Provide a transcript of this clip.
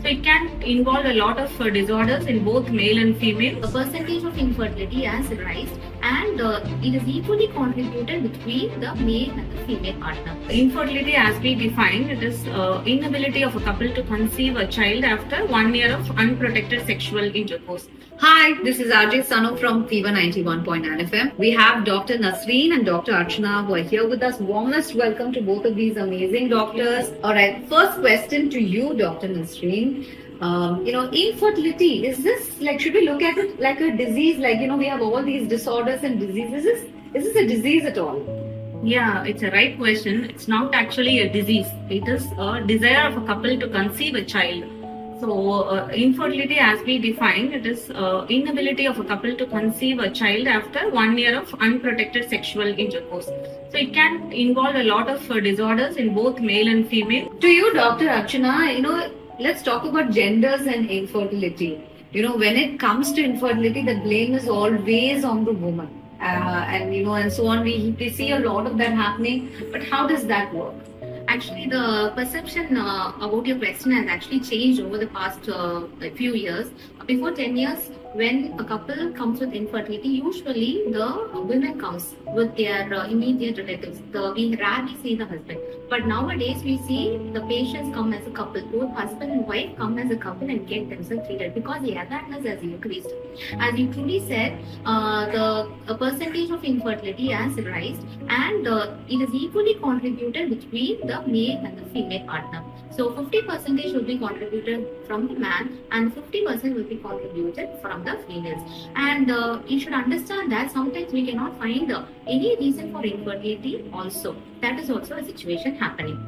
So it can involve a lot of disorders in both male and female. The percentage of infertility has risen, and it is equally contributed between the male and the female partner. Infertility, as we define, it is inability of a couple to conceive a child after 1 year of unprotected sexual intercourse. Hi, this is RJ Sanu from Fever 91.9 FM. We have Dr. Nasreen and Dr. Archana who are here with us. Warmest welcome to both of these amazing doctors. Alright, first question to you, Dr. Nasreen. Infertility, is this like, should we look at it like a disease? Like, we have all these disorders and diseases. Is this a disease at all? Yeah, it's a right question. It's not actually a disease. It is a desire of a couple to conceive a child. So, infertility, as we define, it is inability of a couple to conceive a child after 1 year of unprotected sexual intercourse. So, it can involve a lot of disorders in both male and female. To you, Dr. Archana, let's talk about genders and infertility. When it comes to infertility, the blame is always on the woman. And so on. We see a lot of that happening. But how does that work? Actually, the perception about your question has actually changed over the past few years. Before 10 years, when a couple comes with infertility, usually the woman comes with their immediate relatives. We rarely see the husband. But nowadays, we see the patients come as a couple. Both husband and wife come as a couple and get themselves treated because the awareness has increased. As you truly said, the percentage of infertility has risen, and it is equally contributed between the male and the female partner. So 50% will be contributed from the man and 50% will be contributed from the females. And you should understand that sometimes we cannot find any reason for infertility also. That is also a situation happening.